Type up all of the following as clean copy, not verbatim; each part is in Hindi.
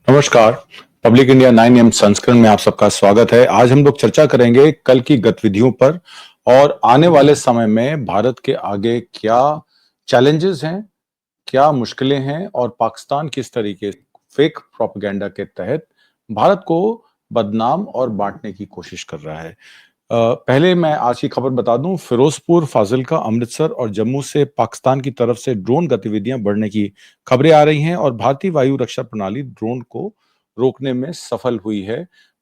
नमस्कार। पब्लिक इंडिया 9 AM संस्करण में आप सबका स्वागत है। आज हम लोग चर्चा करेंगे कल की गतिविधियों पर और आने वाले समय में भारत के आगे क्या चैलेंजेस हैं, क्या मुश्किलें हैं और पाकिस्तान किस तरीके फेक प्रोपेगेंडा के तहत भारत को बदनाम और बांटने की कोशिश कर रहा है। पहले मैं आज की खबर बता दूं, फिरोजपुर, फाजिल्का, अमृतसर और जम्मू से पाकिस्तान की तरफ से ड्रोन गतिविधियां बढ़ने की खबरें आ रही हैं और भारतीय वायु रक्षा प्रणाली ड्रोन को रोकने में सफल हुई है।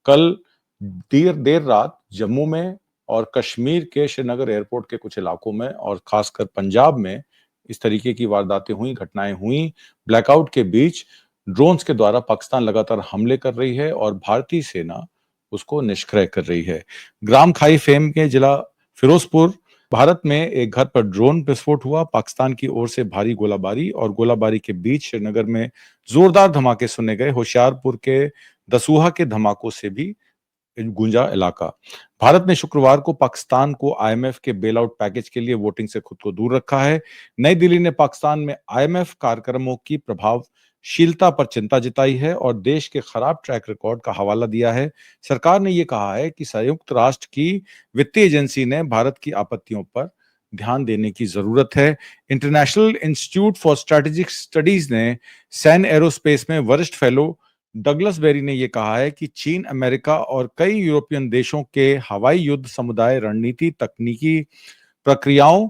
कल देर देर रात जम्मू में और कश्मीर के श्रीनगर एयरपोर्ट के कुछ इलाकों में और खासकर पंजाब में इस तरीके की वारदातें हुई, घटनाएं हुई। ब्लैकआउट के बीच ड्रोन्स के द्वारा पाकिस्तान लगातार हमले कर रही है और भारतीय सेना उसको निष्क्रिय कर रही है। ग्राम खाई फेम के जिला फिरोजपुर भारत में एक घर पर ड्रोन विस्फोट हुआ। पाकिस्तान की ओर से भारी गोलाबारी और गोलाबारी के बीच श्रीनगर में जोरदार धमाके सुने गए। होशियारपुर के दसूहा के धमाकों से भी गूंजा इलाका। भारत ने शुक्रवार को पाकिस्तान को आईएमएफ के बेल आउट पैकेज के लिए वोटिंग से खुद को दूर रखा है। नई दिल्ली ने पाकिस्तान में आईएमएफ कार्यक्रमों की प्रभावशीलता पर चिंता जताई है और देश के खराब ट्रैक रिकॉर्ड का हवाला दिया है। सरकार ने यह कहा है कि संयुक्त राष्ट्र की वित्तीय एजेंसी ने भारत की आपत्तियों पर ध्यान देने की जरूरत है। International institute for strategic studies ने सैन्य एरोस्पेस में वरिष्ठ फेलो डगलस बेरी ने यह कहा है कि चीन, अमेरिका और कई यूरोपियन देशों के हवाई युद्ध समुदाय रणनीति, तकनीकी प्रक्रियाओं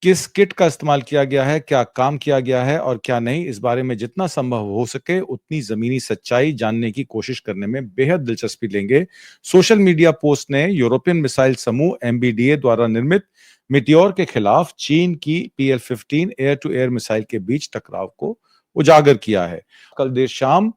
किस किट का इस्तेमाल किया गया है, क्या काम किया गया है और क्या नहीं, इस बारे में जितना संभव हो सके उतनी जमीनी सच्चाई जानने की कोशिश करने में बेहद दिलचस्पी लेंगे। सोशल मीडिया पोस्ट ने यूरोपियन मिसाइल समूह एमबीडीए द्वारा निर्मित मिटियोर के खिलाफ चीन की PL-15 air to air missile के बीच टकराव को उजागर किया है। कल देर शाम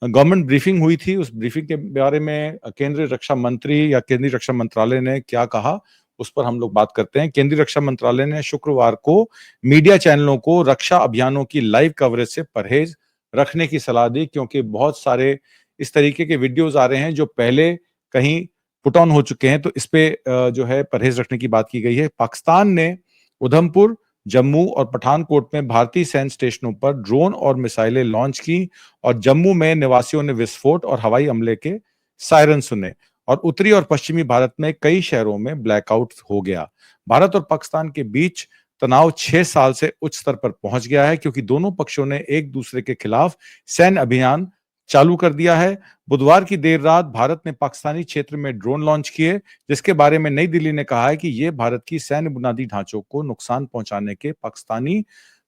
गवर्नमेंट ब्रीफिंग हुई थी। उस ब्रीफिंग के बारे में केंद्रीय रक्षा मंत्री या केंद्रीय रक्षा मंत्रालय ने क्या कहा, उस पर हम लोग बात करते हैं। केंद्रीय रक्षा मंत्रालय ने शुक्रवार को मीडिया चैनलों को रक्षा अभियानों की लाइव कवरेज से परहेज रखने की सलाह दी, क्योंकि बहुत सारे इस तरीके के वीडियोस आ रहे हैं जो पहले कहीं पुट ऑन हो चुके हैं, तो इस पे जो है परहेज रखने की बात की गई है। पाकिस्तान ने उधमपुर, जम्मू और पठानकोट में भारतीय सैन्य स्टेशनों पर ड्रोन और मिसाइलें लॉन्च की और जम्मू में निवासियों ने विस्फोट और हवाई हमले के सायरन सुने और उत्तरी और पश्चिमी भारत में कई शहरों में ब्लैकआउट हो गया। भारत और पाकिस्तान के बीच तनाव 6 साल से उच्च स्तर पर पहुंच गया है, क्योंकि दोनों पक्षों ने एक दूसरे के खिलाफ सैन्य अभियान चालू कर दिया है। बुधवार की देर रात भारत ने पाकिस्तानी क्षेत्र में ड्रोन लॉन्च किए, जिसके बारे में नई दिल्ली ने कहा है कि यह भारत की सैन्य बुनियादी ढांचों को नुकसान पहुंचाने के पाकिस्तानी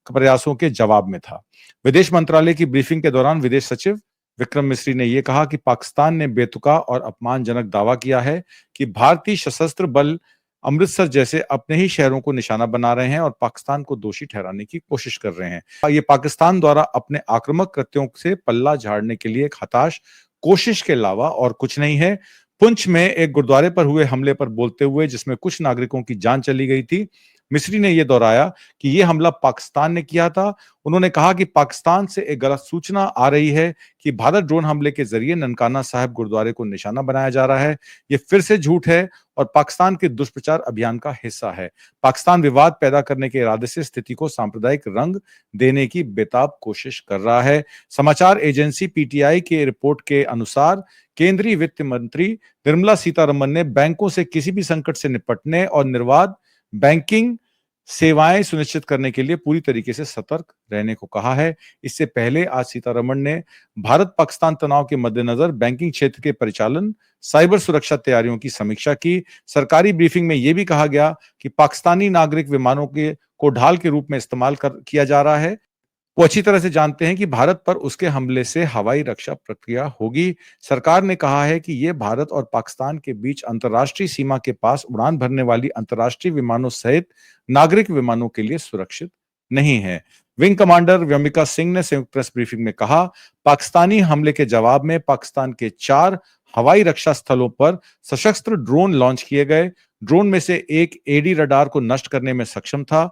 प्रयासों के जवाब में था। विदेश मंत्रालय की ब्रीफिंग के दौरान विदेश सचिव विक्रम मिस्री ने यह कहा कि पाकिस्तान ने बेतुका और अपमानजनक दावा किया है कि भारतीय सशस्त्र बल अमृतसर जैसे अपने ही शहरों को निशाना बना रहे हैं और पाकिस्तान को दोषी ठहराने की कोशिश कर रहे हैं। ये पाकिस्तान द्वारा अपने आक्रामक कृत्यों से पल्ला झाड़ने के लिए एक हताश कोशिश के अलावा और कुछ नहीं है। पुंछ में एक गुरुद्वारे पर हुए हमले पर बोलते हुए, जिसमें कुछ नागरिकों की जान चली गई थी, मिस्री ने यह दोहराया कि यह हमला पाकिस्तान ने किया था। उन्होंने कहा कि पाकिस्तान से एक गलत सूचना आ रही है कि भारत ड्रोन हमले के जरिए ननकाना साहिब गुरुद्वारे को निशाना बनाया जा रहा है। यह फिर से झूठ है और पाकिस्तान के दुष्प्रचार अभियान का हिस्सा है। पाकिस्तान विवाद पैदा करने के इरादे से स्थिति को सांप्रदायिक रंग देने की बेताब कोशिश कर रहा है। समाचार एजेंसी पीटीआई के रिपोर्ट के अनुसार केंद्रीय वित्त मंत्री निर्मला सीतारमण ने बैंकों से किसी भी संकट से निपटने और निर्बाध बैंकिंग सेवाएं सुनिश्चित करने के लिए पूरी तरीके से सतर्क रहने को कहा है। इससे पहले आज सीतारमण ने भारत पाकिस्तान तनाव के मद्देनजर बैंकिंग क्षेत्र के परिचालन, साइबर सुरक्षा तैयारियों की समीक्षा की। सरकारी ब्रीफिंग में यह भी कहा गया कि पाकिस्तानी नागरिक विमानों के को ढाल के रूप में इस्तेमाल किया जा रहा है। वो अच्छी तरह से जानते हैं कि भारत पर उसके हमले से हवाई रक्षा प्रक्रिया होगी। सरकार ने कहा है कि यह भारत और पाकिस्तान के बीच अंतर्राष्ट्रीय सीमा के पास उड़ान भरने वाली अंतर्राष्ट्रीय विमानों सहित नागरिक विमानों के लिए सुरक्षित नहीं है। विंग कमांडर व्योमिका सिंह ने संयुक्त प्रेस ब्रीफिंग में कहा, पाकिस्तानी हमले के जवाब में पाकिस्तान के 4 हवाई रक्षा स्थलों पर सशस्त्र ड्रोन लॉन्च किए गए। ड्रोन में से एक एडी रडार को नष्ट करने में सक्षम था।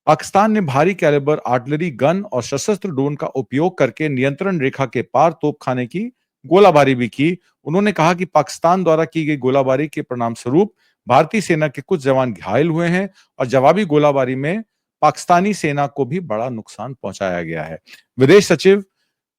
पाकिस्तान ने भारी कैलिबर आर्टिलरी गन और सशस्त्र ड्रोन का उपयोग करके नियंत्रण रेखा के पार तोपखाने की गोलाबारी भी की। उन्होंने कहा कि पाकिस्तान द्वारा की गई गोलाबारी के परिणाम स्वरूप भारतीय सेना के कुछ जवान घायल हुए हैं और जवाबी गोलाबारी में पाकिस्तानी सेना को भी बड़ा नुकसान पहुंचाया गया है। विदेश सचिव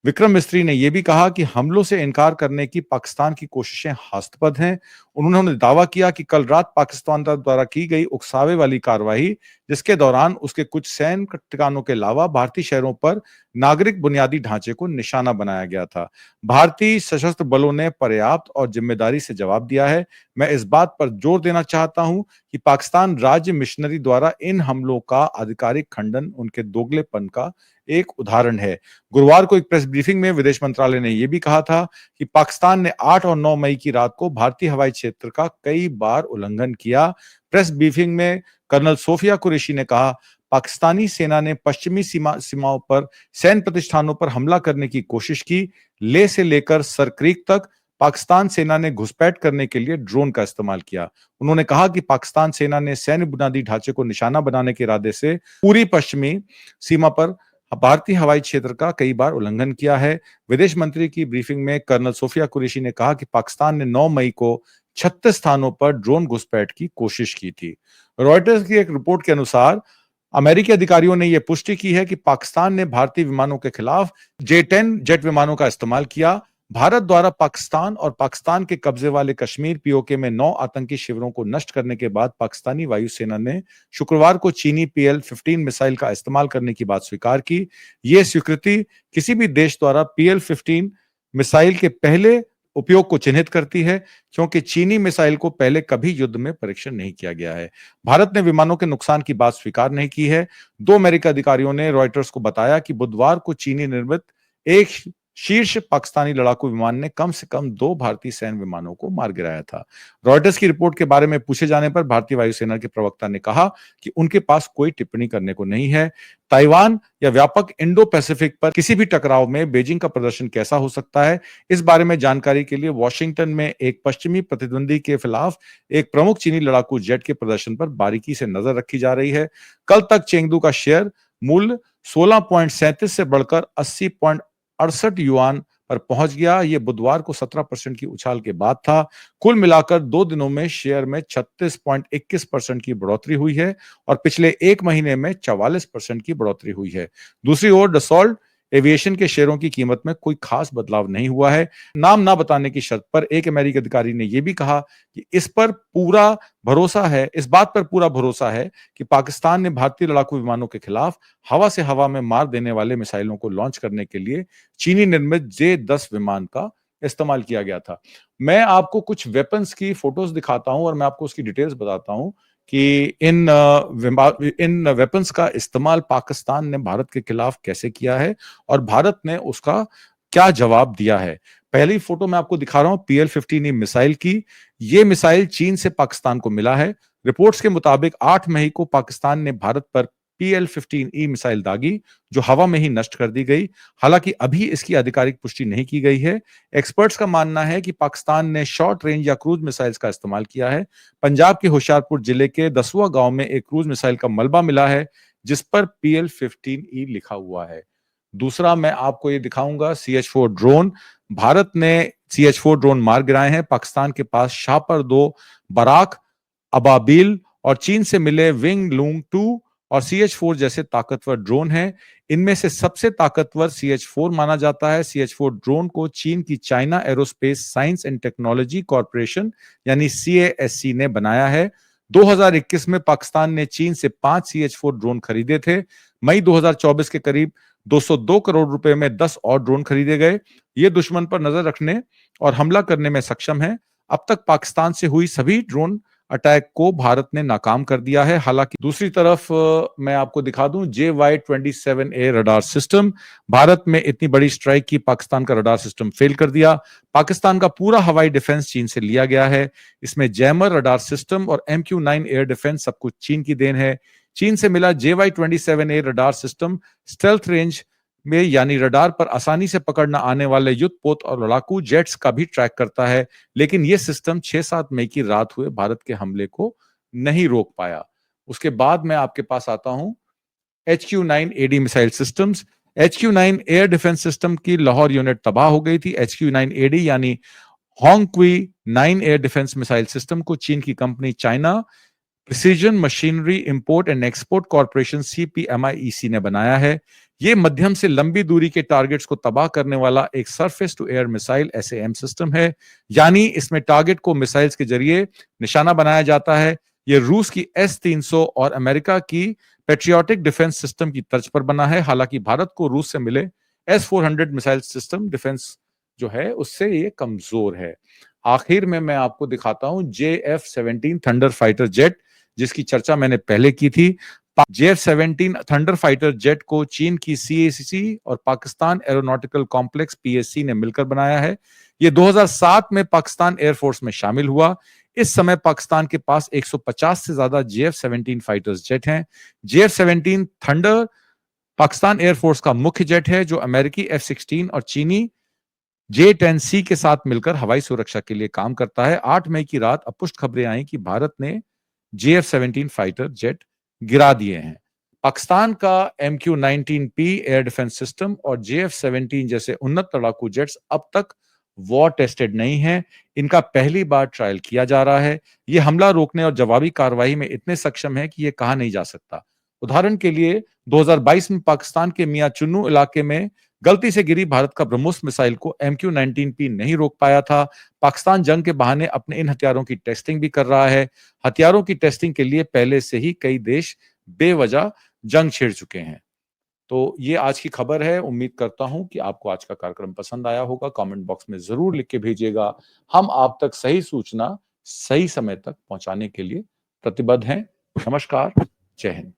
विक्रम मिस्त्री ने यह भी कहा कि हमलों से इनकार करने की पाकिस्तान की कोशिशें हास्यास्पद हैं। उन्होंने दावा किया कि कल रात पाकिस्तान द्वारा की गई उकसावे वाली कार्रवाई, जिसके दौरान उसके कुछ सैन्य ठिकानों के अलावा भारतीय शहरों पर नागरिक बुनियादी ढांचे को निशाना बनाया गया था। भारतीय सशस्त्र बलों ने पर्याप्त और जिम्मेदारी से जवाब दिया है। मैं इस बात पर जोर देना चाहता हूं कि पाकिस्तान राज्य मिशनरी द्वारा इन हमलों का आधिकारिक खंडन उनके दोगलेपन का एक उदाहरण है। गुरुवार को एक प्रेस ब्रीफिंग में विदेश मंत्रालय ने यह भी कहा था कि पाकिस्तान ने 8 और 9 मई की रात को भारतीय हवाई क्षेत्र का कई बार उल्लंघन किया। प्रेस ब्रीफिंग में कर्नल सोफिया कुरैशी ने कहा, पाकिस्तानी सेना ने पश्चिमी सीमाओं पर सैन्य प्रतिष्ठानों पर हमला करने की कोशिश की। लेह से लेकर सरक्रीक तक पाकिस्तान सेना ने घुसपैठ करने के लिए ड्रोन का इस्तेमाल किया। उन्होंने कहा कि पाकिस्तान सेना ने सैन्य बुनियादी ढांचे को निशाना बनाने के इरादे से पूरी पश्चिमी सीमा पर भारतीय हवाई क्षेत्र का कई बार उल्लंघन किया है। विदेश मंत्री की ब्रीफिंग में कर्नल सोफिया कुरैशी ने कहा कि पाकिस्तान ने 9 मई को 36 स्थानों पर ड्रोन घुसपैठ की कोशिश की थी। रॉयटर्स की एक रिपोर्ट के अनुसार अमेरिकी अधिकारियों ने यह पुष्टि की है कि पाकिस्तान ने भारतीय विमानों के खिलाफ J-10 जेट विमानों का इस्तेमाल किया। भारत द्वारा पाकिस्तान और पाकिस्तान के कब्जे वाले कश्मीर पीओके में 9 आतंकी शिविरों को नष्ट करने के बाद पाकिस्तानी वायुसेना ने शुक्रवार को चीनी PL-15 मिसाइल का इस्तेमाल करने की बात स्वीकार की। यह स्वीकृति किसी भी देश द्वारा PL-15 मिसाइल के पहले उपयोग को चिन्हित करती है, क्योंकि चीनी मिसाइल को पहले कभी युद्ध में परीक्षण नहीं किया गया है। भारत ने विमानों के नुकसान की बात स्वीकार नहीं की है। 2 अमेरिकी अधिकारियों ने रॉयटर्स को बताया कि बुधवार को चीनी निर्मित एक शीर्ष पाकिस्तानी लड़ाकू विमान ने कम से कम 2 भारतीय सैन्य विमानों को मार गिराया था। रॉयटर्स की रिपोर्ट के बारे में पूछे जाने पर भारतीय वायुसेना के प्रवक्ता ने कहा कि उनके पास कोई टिप्पणी करने को नहीं है। ताइवान या व्यापक इंडो पैसिफिक पर किसी भी टकराव में बीजिंग का प्रदर्शन कैसा हो सकता है, इस बारे में जानकारी के लिए वॉशिंगटन में एक पश्चिमी प्रतिद्वंदी के खिलाफ एक प्रमुख चीनी लड़ाकू जेट के प्रदर्शन पर बारीकी से नजर रखी जा रही है। कल तक चेंगडू का शेयर मूल्य 16.37 से बढ़कर 80.68 युआन पर पहुंच गया। यह बुधवार को 17% की उछाल के बाद था। कुल मिलाकर 2 दिनों में शेयर में 36.21% की बढ़ोतरी हुई है और पिछले एक महीने में 44% की बढ़ोतरी हुई है। दूसरी ओर डसॉल्ट एविएशन के शेयरों की कीमत में कोई खास बदलाव नहीं हुआ है। नाम ना बताने की शर्त पर एक अमेरिकी अधिकारी ने यह भी कहा कि इस बात पर पूरा भरोसा है कि पाकिस्तान ने भारतीय लड़ाकू विमानों के खिलाफ हवा से हवा में मार देने वाले मिसाइलों को लॉन्च करने के लिए चीनी निर्मित J-10 विमान का इस्तेमाल किया गया था। मैं आपको कुछ वेपन्स की फोटोज दिखाता हूं और मैं आपको उसकी डिटेल्स बताता हूं कि इन वेपन्स का इस्तेमाल पाकिस्तान ने भारत के खिलाफ कैसे किया है और भारत ने उसका क्या जवाब दिया है। पहली फोटो मैं आपको दिखा रहा हूं PL-15 मिसाइल की। यह मिसाइल चीन से पाकिस्तान को मिला है। रिपोर्ट्स के मुताबिक 8 मई को पाकिस्तान ने भारत पर PL-15E मिसाइल दागी, जो हवा में ही नष्ट कर दी गई। हालांकि अभी इसकी आधिकारिक पुष्टि नहीं की गई है। एक्सपर्ट्स का मानना है कि पाकिस्तान ने शॉर्ट रेंज या क्रूज मिसाइल्स का इस्तेमाल किया है। पंजाब के होशियारपुर जिले के दसवा गांव में एक क्रूज मिसाइल का मलबा मिला है, जिस पर PL-15E लिखा हुआ है। दूसरा मैं आपको ये दिखाऊंगा CH-4 ड्रोन। भारत ने CH-4 ड्रोन मार गिराए हैं। पाकिस्तान के पास शाहपर 2, बराक, अबाबिल और चीन से मिले विंग लूंग 2 और CH-4 जैसे ताकतवर ड्रोन हैं। इनमें से सबसे ताकतवर CH-4 माना जाता है। CH-4 ड्रोन को चीन की China aerospace science and technology corporation यानी CASC ने बनाया है। 2021 में पाकिस्तान ने चीन से 5 CH-4 ड्रोन खरीदे थे। मई 2024 के करीब 202 करोड़ रुपए में 10 और ड्रोन खरीदे गए। ये दुश्मन पर नजर रखने और हमला करने में सक्षम है। अब तक पाकिस्तान से हुई सभी ड्रोन अटैक को भारत ने नाकाम कर दिया है। हालांकि दूसरी तरफ मैं आपको दिखा दूं JY-27A रडार सिस्टम। भारत में इतनी बड़ी स्ट्राइक की पाकिस्तान का रडार सिस्टम फेल कर दिया। पाकिस्तान का पूरा हवाई डिफेंस चीन से लिया गया है। इसमें जैमर रडार सिस्टम और MQ-9 एयर डिफेंस सब कुछ चीन की देन है। चीन से मिला JY-27A radar system stealth range में यानी रडार पर आसानी से पकड़ना आने वाले युद्धपोत और लड़ाकू जेट्स का भी ट्रैक करता है, लेकिन यह सिस्टम 6-7 मई की रात हुए भारत के हमले को नहीं रोक पाया। उसके बाद मैं आपके पास आता हूं HQ-9 AD missile systems. HQ-9 air defence system की लाहौर यूनिट तबाह हो गई थी। HQ-9 AD यानी होंगक्वी 9 एयर डिफेंस मिसाइल सिस्टम को चीन की company China precision machinery import and export corporation CPMIEC ने बनाया है। ये मध्यम से लंबी दूरी के टारगेट्स को तबाह करने वाला एक surface to air missile SAM system है, यानी इसमें टारगेट को मिसाइल्स के जरिए निशाना बनाया जाता है। ये रूस की S-300 और अमेरिका की पेट्रियोटिक डिफेंस सिस्टम की तर्ज पर बना है। हालांकि भारत को रूस से मिले S-400 मिसाइल सिस्टम डिफेंस जो है उससे ये कमजोर है। आखिर में मैं आपको दिखाता हूं JF-17 थंडर फाइटर जेट, जिसकी चर्चा मैंने पहले की थी। JF-17 थंडर फाइटर जेट को चीन की CACC और पाकिस्तान एरोनॉटिकल कॉम्प्लेक्स PSC ने मिलकर बनाया है। ये 2007 में पाकिस्तान एयरफोर्स में शामिल हुआ। इस समय पाकिस्तान के पास 150 से ज्यादा JF-17 फाइटर्स जेट हैं। JF-17 थंडर पाकिस्तान एयरफोर्स का मुख्य जेट है, जो अमेरिकी F-16 और चीनी J-10C के साथ मिलकर हवाई सुरक्षा के लिए काम करता है। 8 मई की रात अपुष्ट खबरें आई कि भारत ने JF-17 फाइटर जेट गिरा दिए हैं। पाकिस्तान का MQ-19P एयर डिफेंस सिस्टम और JF-17 जैसे उन्नत लड़ाकू जेट्स अब तक वॉर टेस्टेड नहीं हैं। इनका पहली बार ट्रायल किया जा रहा है। ये हमला रोकने और जवाबी कार्रवाई में इतने सक्षम है कि ये कहा नहीं जा सकता। उदाहरण के लिए 2022 में पाकिस्तान के मियां चुन्नू इलाके में गलती से गिरी भारत का ब्रह्मोस मिसाइल को MQ-19P नहीं रोक पाया था। पाकिस्तान जंग के बहाने अपने इन हथियारों की टेस्टिंग भी कर रहा है। हथियारों की टेस्टिंग के लिए पहले से ही कई देश बेवजह जंग छेड़ चुके हैं। तो ये आज की खबर है। उम्मीद करता हूं कि आपको आज का कार्यक्रम पसंद आया होगा। कमेंट बॉक्स में जरूर लिख के भेजिएगा। हम आप तक सही सूचना सही समय तक पहुंचाने के लिए प्रतिबद्ध हैं। नमस्कार, जय हिंद।